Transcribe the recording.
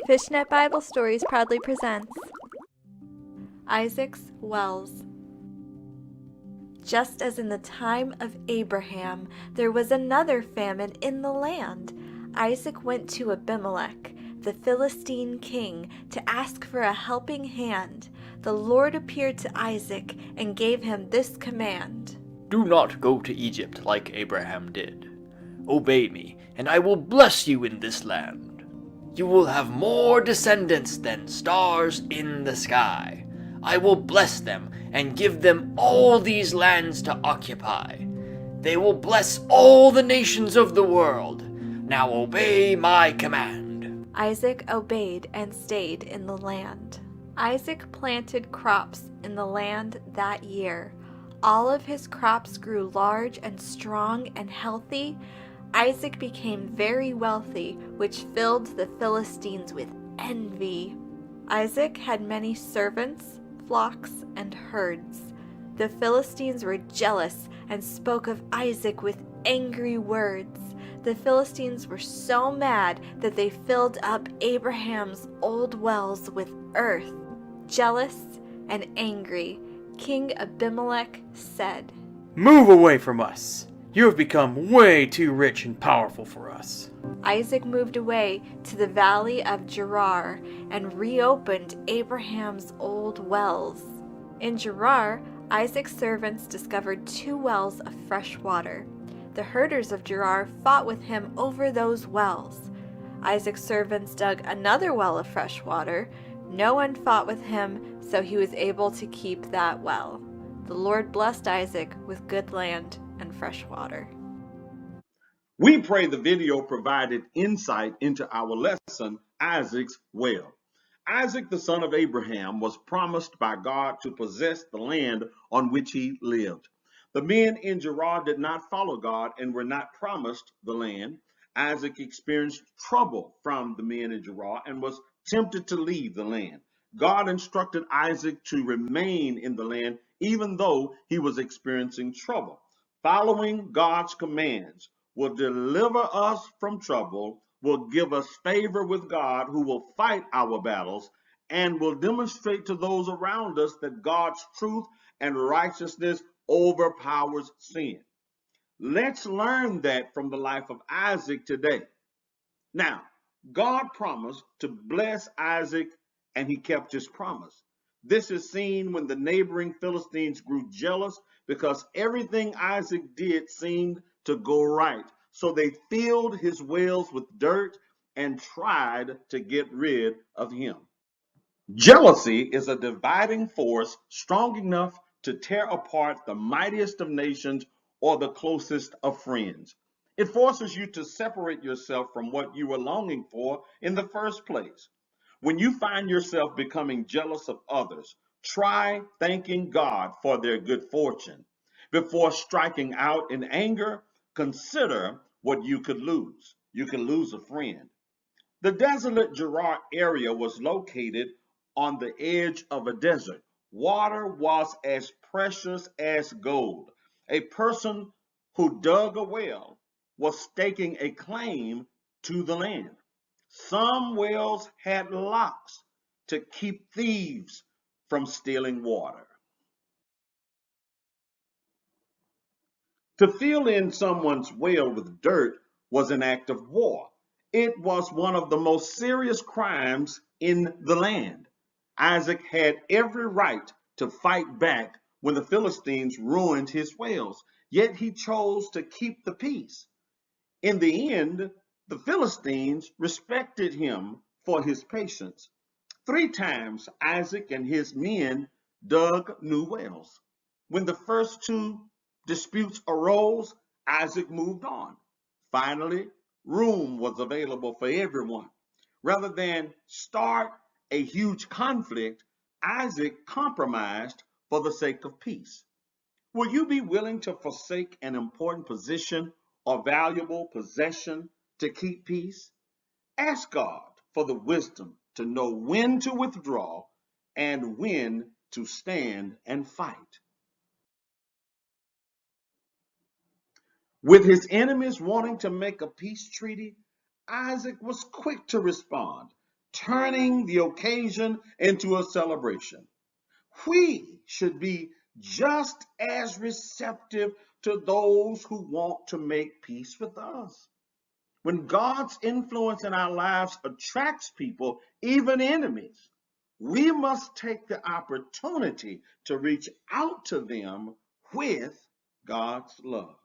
Fishnet Bible Stories proudly presents Isaac's Wells. Just as in the time of Abraham, there was another famine in the land. Isaac went to Abimelech, the Philistine king, to ask for a helping hand. The Lord appeared to Isaac and gave him this command: Do not go to Egypt like Abraham did. Obey me, and I will bless you in this land. You will have more descendants than stars in the sky. I will bless them and give them all these lands to occupy. They will bless all the nations of the world. Now obey my command. Isaac obeyed and stayed in the land. Isaac planted crops in the land that year. All of his crops grew large and strong and healthy. Isaac became very wealthy, which filled the Philistines with envy. Isaac had many servants, flocks, and herds. The Philistines were jealous and spoke of Isaac with angry words. The Philistines were so mad that they filled up Abraham's old wells with earth. Jealous and angry, King Abimelech said, Move away from us! You have become way too rich and powerful for us. Isaac moved away to the valley of Gerar and reopened Abraham's old wells. In Gerar, Isaac's servants discovered 2 wells of fresh water. The herders of Gerar fought with him over those wells. Isaac's servants dug another well of fresh water. No one fought with him, so he was able to keep that well. The Lord blessed Isaac with good land and fresh water. We pray the video provided insight into our lesson, Isaac's Well. Isaac, the son of Abraham, was promised by God to possess the land on which he lived. The men in Gerar did not follow God and were not promised the land. Isaac experienced trouble from the men in Gerar and was tempted to leave the land. God instructed Isaac to remain in the land even though he was experiencing trouble. Following God's commands will deliver us from trouble, will give us favor with God, who will fight our battles, and will demonstrate to those around us that God's truth and righteousness overpowers sin. Let's learn that from the life of Isaac today. Now, God promised to bless Isaac, and he kept his promise. This is seen when the neighboring Philistines grew jealous because everything Isaac did seemed to go right. So they filled his wells with dirt and tried to get rid of him. Jealousy is a dividing force strong enough to tear apart the mightiest of nations or the closest of friends. It forces you to separate yourself from what you were longing for in the first place. When you find yourself becoming jealous of others, try thanking God for their good fortune. Before striking out in anger, consider what you could lose. You can lose a friend. The desolate Gerar area was located on the edge of a desert. Water was as precious as gold. A person who dug a well was staking a claim to the land. Some wells had locks to keep thieves from stealing water. To fill in someone's well with dirt was an act of war. It was one of the most serious crimes in the land. Isaac had every right to fight back when the Philistines ruined his wells, yet he chose to keep the peace. In the end, the Philistines respected him for his patience. 3 times Isaac and his men dug new wells. When the first 2 disputes arose, Isaac moved on. Finally, room was available for everyone. Rather than start a huge conflict, Isaac compromised for the sake of peace. Will you be willing to forsake an important position or valuable possession to keep peace? Ask God for the wisdom to know when to withdraw and when to stand and fight. With his enemies wanting to make a peace treaty, Isaac was quick to respond. turning the occasion into a celebration. We should be just as receptive to those who want to make peace with us. When God's influence in our lives attracts people, even enemies, we must take the opportunity to reach out to them with God's love.